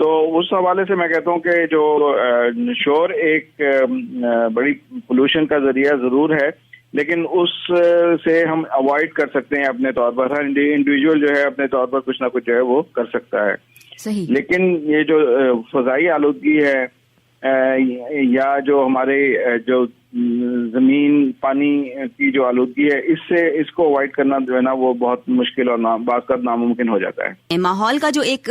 تو اس حوالے سے میں کہتا ہوں کہ جو شور ایک بڑی پولوشن کا ذریعہ ضرور ہے، لیکن اس سے ہم اوائڈ کر سکتے ہیں اپنے طور پر. ہر انڈیویجول جو ہے اپنے طور پر کچھ نہ کچھ جو ہے وہ کر سکتا ہے. صحیح. لیکن یہ جو فضائی آلودگی ہے یا جو ہمارے جو زمین پانی کی جو آلودگی ہے، اس کو اوائڈ کرنا جو ہے نا وہ بہت مشکل اور بعض کا ناممکن ہو جاتا ہے. ماحول کا جو ایک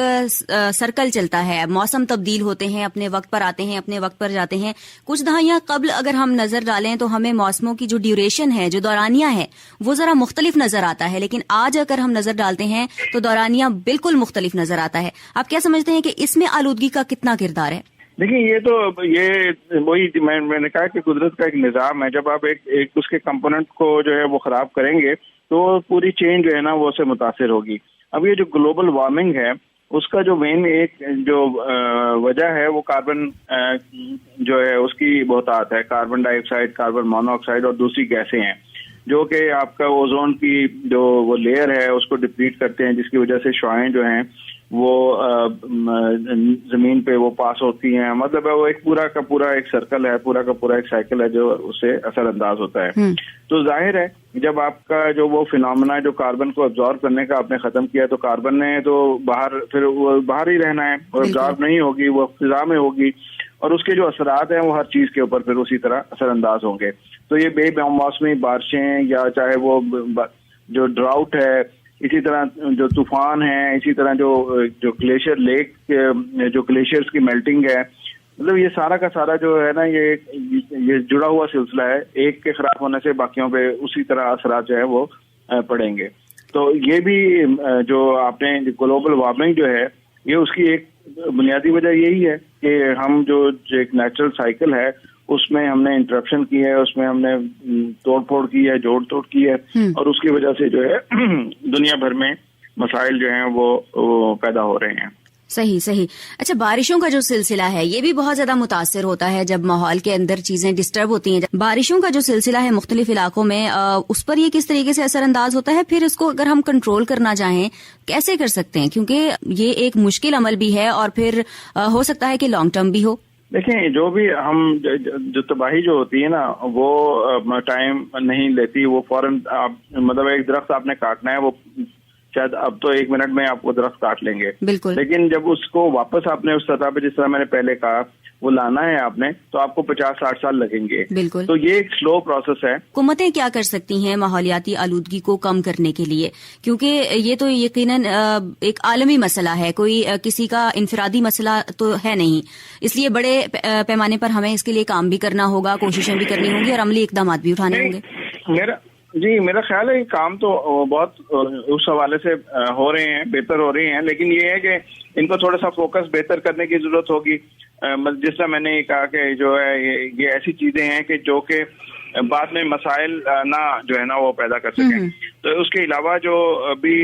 سرکل چلتا ہے، موسم تبدیل ہوتے ہیں، اپنے وقت پر آتے ہیں، اپنے وقت پر جاتے ہیں. کچھ دہائیاں قبل اگر ہم نظر ڈالیں تو ہمیں موسموں کی جو ڈیوریشن ہے، جو دورانیہ ہے، وہ ذرا مختلف نظر آتا ہے، لیکن آج اگر ہم نظر ڈالتے ہیں تو دورانیہ بالکل مختلف نظر آتا ہے. آپ کیا سمجھتے ہیں کہ اس میں آلودگی کا کتنا کردار ہے؟ دیکھیں یہ وہی میں نے کہا کہ قدرت کا ایک نظام ہے. جب آپ ایک اس کے کمپوننٹ کو جو ہے وہ خراب کریں گے تو پوری چین جو ہے نا وہ اس سے متاثر ہوگی. اب یہ جو گلوبل وارمنگ ہے اس کا جو مین ایک جو وجہ ہے وہ کاربن جو ہے اس کی بہتات ہے. کاربن ڈائی آکسائڈ، کاربن مونو آکسائڈ اور دوسری گیسیں ہیں جو کہ آپ کا اوزون کی جو وہ لیئر ہے اس کو ڈپلیٹ کرتے ہیں، جس کی وجہ سے شعاعیں جو ہیں وہ زمین پہ وہ پاس ہوتی ہیں. مطلب ہے وہ ایک پورا کا پورا ایک سرکل ہے، پورا کا پورا ایک سائیکل ہے جو اس سے اثر انداز ہوتا ہے. تو ظاہر ہے جب آپ کا جو وہ فینومینا جو کاربن کو ابزارب کرنے کا آپ نے ختم کیا تو کاربن نے تو پھر وہ باہر ہی رہنا ہے، اور ابزارب نہیں ہوگی، وہ فضا میں ہوگی، اور اس کے جو اثرات ہیں وہ ہر چیز کے اوپر پھر اسی طرح اثر انداز ہوں گے. تو یہ بے موسمی بارشیں یا چاہے وہ جو ڈراؤٹ ہے، اسی طرح جو طوفان ہیں، اسی طرح جو گلیشیئر لیک جو گلیشیئرز کی میلٹنگ ہے، مطلب یہ سارا کا سارا جو ہے نا یہ جڑا ہوا سلسلہ ہے. ایک کے خراب ہونے سے باقیوں پہ اسی طرح اثرات جو ہے وہ پڑیں گے. تو یہ بھی جو آپ نے گلوبل وارمنگ جو ہے یہ اس کی ایک بنیادی وجہ یہی ہے کہ ہم جو ایک نیچرل سائیکل ہے اس میں ہم نے انٹرپشن کی ہے، اس میں ہم نے توڑ پھوڑ کی ہے، جوڑ توڑ کی ہے، اور اس کی وجہ سے جو ہے دنیا بھر میں مسائل جو ہیں وہ پیدا ہو رہے ہیں. صحیح. اچھا، بارشوں کا جو سلسلہ ہے یہ بھی بہت زیادہ متاثر ہوتا ہے جب ماحول کے اندر چیزیں ڈسٹرب ہوتی ہیں. بارشوں کا جو سلسلہ ہے مختلف علاقوں میں، اس پر یہ کس طریقے سے اثر انداز ہوتا ہے؟ پھر اس کو اگر ہم کنٹرول کرنا چاہیں کیسے کر سکتے ہیں؟ کیونکہ یہ ایک مشکل عمل بھی ہے اور پھر ہو سکتا ہے کہ لانگ ٹرم بھی ہو. دیکھیں، جو بھی ہم جو تباہی جو ہوتی ہے نا وہ ٹائم نہیں لیتی. وہ فوراً مطلب ایک درخت آپ نے کاٹنا ہے، وہ شاید اب تو 1 منٹ میں آپ کو درخت کاٹ لیں گے. بالکل. لیکن جب اس کو واپس آپ نے اس سطح پہ جس طرح میں نے پہلے کہا وہ لانا ہے آپ نے تو آپ کو 50-60 سال لگیں گے. بالکل. تو یہ ایک سلو پروسیس ہے. حکومتیں کیا کر سکتی ہیں ماحولیاتی آلودگی کو کم کرنے کے لیے؟ کیونکہ یہ تو یقیناً ایک عالمی مسئلہ ہے، کوئی کسی کا انفرادی مسئلہ تو ہے نہیں. اس لیے بڑے پیمانے پر ہمیں اس کے لیے کام بھی کرنا ہوگا، کوششیں بھی کرنی ہوں گی اور عملی اقدامات بھی اٹھانے ہوں گے. میرا خیال ہے یہ کام تو بہت اس حوالے سے ہو رہے ہیں، بہتر ہو رہے ہیں، لیکن یہ ہے کہ ان کو تھوڑا سا فوکس بہتر کرنے کی ضرورت ہوگی. جس طرح میں نے کہا کہ جو ہے یہ ایسی چیزیں ہیں کہ جو کہ بعد میں مسائل نہ جو ہے نا وہ پیدا کر سکیں. تو اس کے علاوہ جو ابھی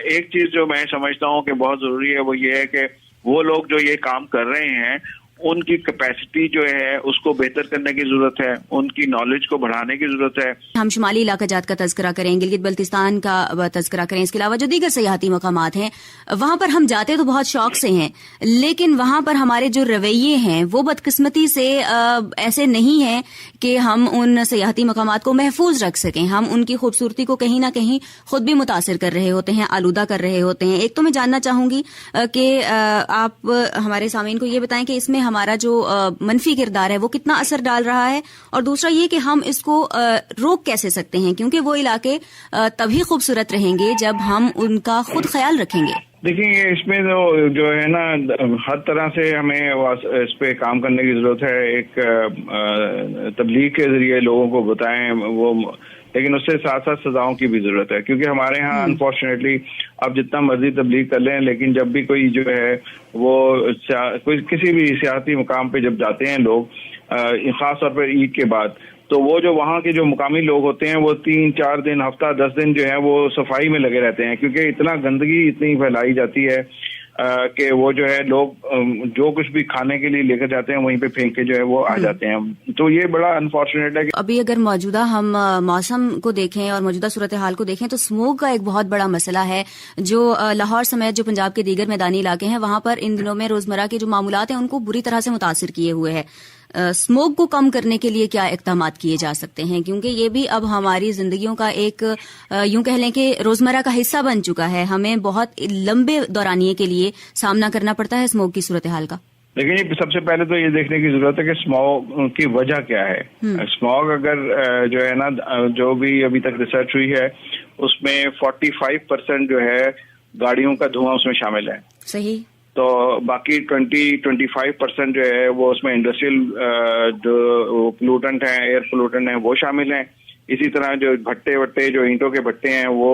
ایک چیز جو میں سمجھتا ہوں کہ بہت ضروری ہے وہ یہ ہے کہ وہ لوگ جو یہ کام کر رہے ہیں ان کی کیپیسٹی جو ہے اس کو بہتر کرنے کی ضرورت ہے، ان کی نالج کو بڑھانے کی ضرورت ہے. ہم شمالی علاقہ جات کا تذکرہ کریں، گلگت بلتستان کا تذکرہ کریں، اس کے علاوہ جو دیگر سیاحتی مقامات ہیں وہاں پر ہم جاتے تو بہت شوق سے ہیں، لیکن وہاں پر ہمارے جو رویے ہیں وہ بدقسمتی سے ایسے نہیں ہیں کہ ہم ان سیاحتی مقامات کو محفوظ رکھ سکیں. ہم ان کی خوبصورتی کو کہیں نہ کہیں خود بھی متاثر کر رہے ہوتے ہیں، آلودہ کر رہے ہوتے ہیں. ایک تو میں جاننا چاہوں گی کہ آپ ہمارے سامعین کو یہ بتائیں کہ اس میں ہمارا جو منفی کردار ہے وہ کتنا اثر ڈال رہا ہے، اور دوسرا یہ کہ ہم اس کو روک کیسے سکتے ہیں، کیونکہ وہ علاقے تبھی خوبصورت رہیں گے جب ہم ان کا خود خیال رکھیں گے. دیکھیں، اس میں جو ہے نا ہر طرح سے ہمیں اس پہ کام کرنے کی ضرورت ہے. ایک تبلیغ کے ذریعے لوگوں کو بتائیں وہ، لیکن اس سے ساتھ ساتھ سزاؤں کی بھی ضرورت ہے، کیونکہ ہمارے ہاں انفارچونیٹلی آپ جتنا مرضی تبلیغ کر لیں لیکن جب بھی کوئی جو ہے وہ کسی بھی سیاحتی مقام پہ جب جاتے ہیں لوگ، خاص طور پر عید کے بعد، تو وہ جو وہاں کے جو مقامی لوگ ہوتے ہیں وہ 3-4 دن، ہفتہ 10 دن جو ہے وہ صفائی میں لگے رہتے ہیں، کیونکہ اتنا گندگی اتنی پھیلائی جاتی ہے کہ وہ جو ہے لوگ جو کچھ بھی کھانے کے لیے لے کر جاتے ہیں وہیں پہ پھینک کے جو ہے وہ آ جاتے ہیں. تو یہ بڑا انفارچونیٹ ہے. ابھی اگر موجودہ ہم موسم کو دیکھیں اور موجودہ صورتحال کو دیکھیں تو اسموگ کا ایک بہت بڑا مسئلہ ہے جو لاہور سمیت جو پنجاب کے دیگر میدانی علاقے ہیں وہاں پر ان دنوں میں روزمرہ کے جو معمولات ہیں ان کو بری طرح سے متاثر کیے ہوئے ہے. اسموگ کو کم کرنے کے لیے کیا اقدامات کیے جا سکتے ہیں؟ کیونکہ یہ بھی اب ہماری زندگیوں کا ایک یوں کہہ لیں کہ روزمرہ کا حصہ بن چکا ہے. ہمیں بہت لمبے دورانیے کے لیے سامنا کرنا پڑتا ہے اسموگ کی صورتحال کا. لیکن سب سے پہلے تو یہ دیکھنے کی ضرورت ہے کہ اسموگ کی وجہ کیا ہے. اسموگ اگر جو ہے نا جو بھی ابھی تک ریسرچ ہوئی ہے اس میں 45% جو ہے گاڑیوں کا دھواں اس میں شامل ہے. صحیح. تو باقی 20-25% جو ہے وہ اس میں انڈسٹریل جو پولوٹنٹ ہیں ایئر پولوٹنٹ ہیں وہ شامل ہیں. اسی طرح جو بھٹے وٹے جو اینٹوں کے بھٹے ہیں وہ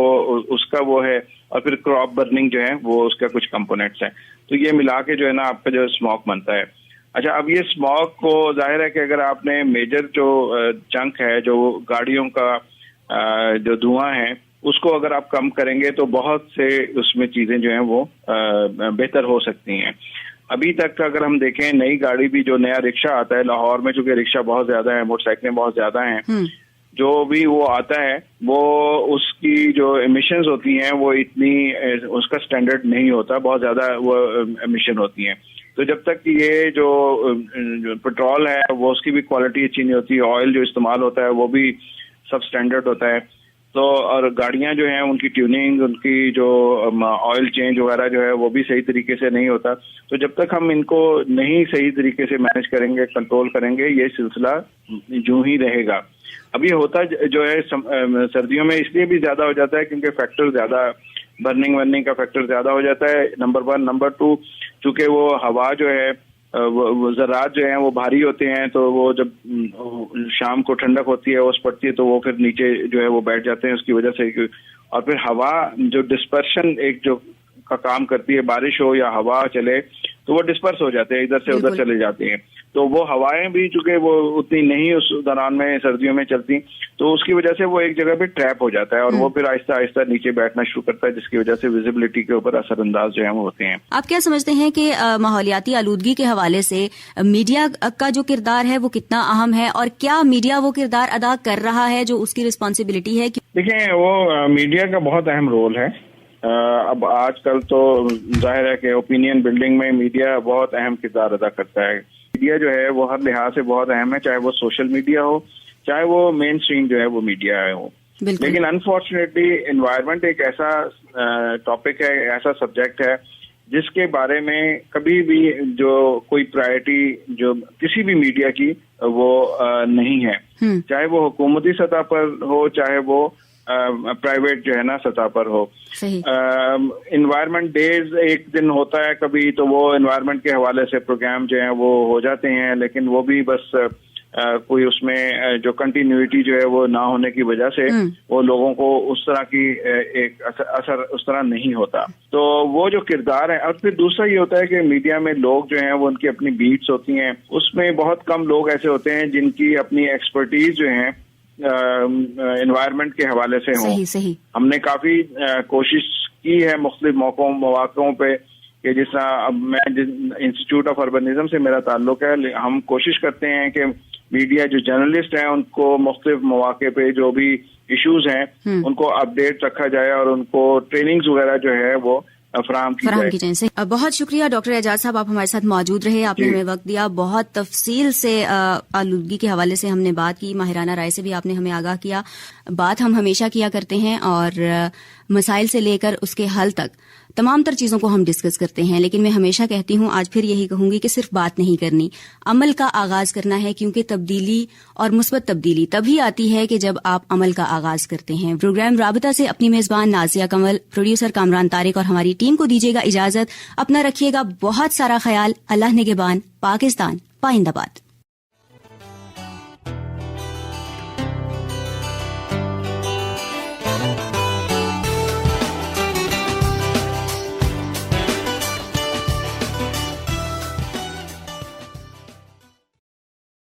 اس کا وہ ہے, اور پھر کراپ برننگ جو ہے وہ اس کا کچھ کمپوننٹس ہیں. تو یہ ملا کے جو ہے نا آپ کا جو اسموگ بنتا ہے. اچھا, اب یہ اسموگ کو ظاہر ہے کہ اگر آپ نے میجر جو چنک ہے جو گاڑیوں کا جو دھواں ہے اس کو اگر آپ کم کریں گے تو بہت سے اس میں چیزیں جو ہیں وہ بہتر ہو سکتی ہیں. ابھی تک اگر ہم دیکھیں نئی گاڑی بھی جو نیا رکشہ آتا ہے لاہور میں, چونکہ رکشہ بہت زیادہ ہے, موٹر سائیکلیں بہت زیادہ ہیں, جو بھی وہ آتا ہے وہ اس کی جو ایمیشنز ہوتی ہیں وہ اتنی اس کا سٹینڈرڈ نہیں ہوتا, بہت زیادہ وہ ایمیشن ہوتی ہیں. تو جب تک یہ جو پیٹرول ہے وہ اس کی بھی کوالٹی اچھی نہیں ہوتی, آئل جو استعمال ہوتا ہے وہ بھی سب سٹینڈرڈ ہوتا ہے, تو اور گاڑیاں جو ہیں ان کی ٹیوننگ, ان کی جو آئل چینج وغیرہ جو ہے وہ بھی صحیح طریقے سے نہیں ہوتا. تو جب تک ہم ان کو نہیں صحیح طریقے سے مینج کریں گے, کنٹرول کریں گے, یہ سلسلہ یوں ہی رہے گا. اب یہ ہوتا جو ہے سردیوں میں اس لیے بھی زیادہ ہو جاتا ہے کیونکہ فیکٹر زیادہ, برننگ کا فیکٹر زیادہ ہو جاتا ہے, نمبر 1. نمبر 2, چونکہ وہ ہوا جو ہے وہ ذرات جو ہیں وہ بھاری ہوتے ہیں, تو وہ جب شام کو ٹھنڈک ہوتی ہے اوس پڑتی ہے تو وہ پھر نیچے جو ہے وہ بیٹھ جاتے ہیں اس کی وجہ سے. اور پھر ہوا جو ڈسپرشن ایک جو کا کام کرتی ہے, بارش ہو یا ہوا چلے تو وہ ڈسپرس ہو جاتے ہیں, ادھر سے ادھر چلے جاتے ہیں. تو وہ ہوائیں بھی چونکہ وہ اتنی نہیں اس دوران میں سردیوں میں چلتی, تو اس کی وجہ سے وہ ایک جگہ پہ ٹریپ ہو جاتا ہے اور وہ پھر آہستہ آہستہ نیچے بیٹھنا شروع کرتا ہے, جس کی وجہ سے ویزیبلٹی کے اوپر اثر انداز جو ہے وہ ہوتے ہیں. آپ کیا سمجھتے ہیں کہ ماحولیاتی آلودگی کے حوالے سے میڈیا کا جو کردار ہے وہ کتنا اہم ہے, اور کیا میڈیا وہ کردار ادا کر رہا ہے جو اس کی رسپانسبلٹی ہے؟ دیکھیں, وہ میڈیا کا بہت اہم رول ہے. اب آج کل تو ظاہر ہے کہ اوپینین بلڈنگ میں میڈیا بہت اہم کردار ادا کرتا ہے. میڈیا جو ہے وہ ہر لحاظ سے بہت اہم ہے, چاہے وہ سوشل میڈیا ہو, چاہے وہ مین اسٹریم جو ہے وہ میڈیا ہو. لیکن انفارچونیٹلی انوائرمنٹ ایک ایسا ٹاپک ہے, ایسا سبجیکٹ ہے جس کے بارے میں کبھی بھی جو کوئی پرائرٹی جو کسی بھی میڈیا کی وہ نہیں ہے, چاہے وہ حکومتی سطح پر ہو چاہے وہ پرائیویٹ جو ہے نا سطح پر ہو. انوائرمنٹ ڈیز ایک دن ہوتا ہے کبھی, تو وہ انوائرمنٹ کے حوالے سے پروگرام جو ہیں وہ ہو جاتے ہیں, لیکن وہ بھی بس کوئی اس میں جو کنٹینیوٹی جو ہے وہ نہ ہونے کی وجہ سے وہ لوگوں کو اس طرح کی ایک اثر اس طرح نہیں ہوتا. تو وہ جو کردار ہے, اور پھر دوسرا یہ ہوتا ہے کہ میڈیا میں لوگ جو ہیں وہ ان کی اپنی بیٹس ہوتی ہیں, اس میں بہت کم لوگ ایسے ہوتے ہیں جن کی اپنی ایکسپرٹیز جو ہیں انوائرمنٹ کے حوالے سے ہوں. صحیح. ہم نے کافی کوشش کی ہے مختلف مواقعوں پہ, کہ جس طرح اب میں انسٹیٹیوٹ آف اربنزم سے میرا تعلق ہے, ہم کوشش کرتے ہیں کہ میڈیا جو جرنلسٹ ہیں ان کو مختلف مواقع پہ جو بھی ایشوز ہیں ان کو اپڈیٹ رکھا جائے اور ان کو ٹریننگز وغیرہ جو ہے وہ فراہم کی جائے. بہت شکریہ ڈاکٹر اعجاز صاحب, آپ ہمارے ساتھ موجود رہے, آپ نے ہمیں وقت دیا, بہت تفصیل سے آلودگی کے حوالے سے ہم نے بات کی, ماہرانہ رائے سے بھی آپ نے ہمیں آگاہ کیا. بات ہم ہمیشہ کیا کرتے ہیں اور مسائل سے لے کر اس کے حل تک تمام تر چیزوں کو ہم ڈسکس کرتے ہیں, لیکن میں ہمیشہ کہتی ہوں, آج پھر یہی کہوں گی کہ صرف بات نہیں کرنی, عمل کا آغاز کرنا ہے, کیونکہ تبدیلی اور مثبت تبدیلی تبھی آتی ہے کہ جب آپ عمل کا آغاز کرتے ہیں. پروگرام رابطہ سے اپنی میزبان نازیہ کنول, پروڈیوسر کامران طارق اور ہماری ٹیم کو دیجیے گا اجازت. اپنا رکھیے گا بہت سارا خیال. اللہ نگہبان. پاکستان پائندہ باد.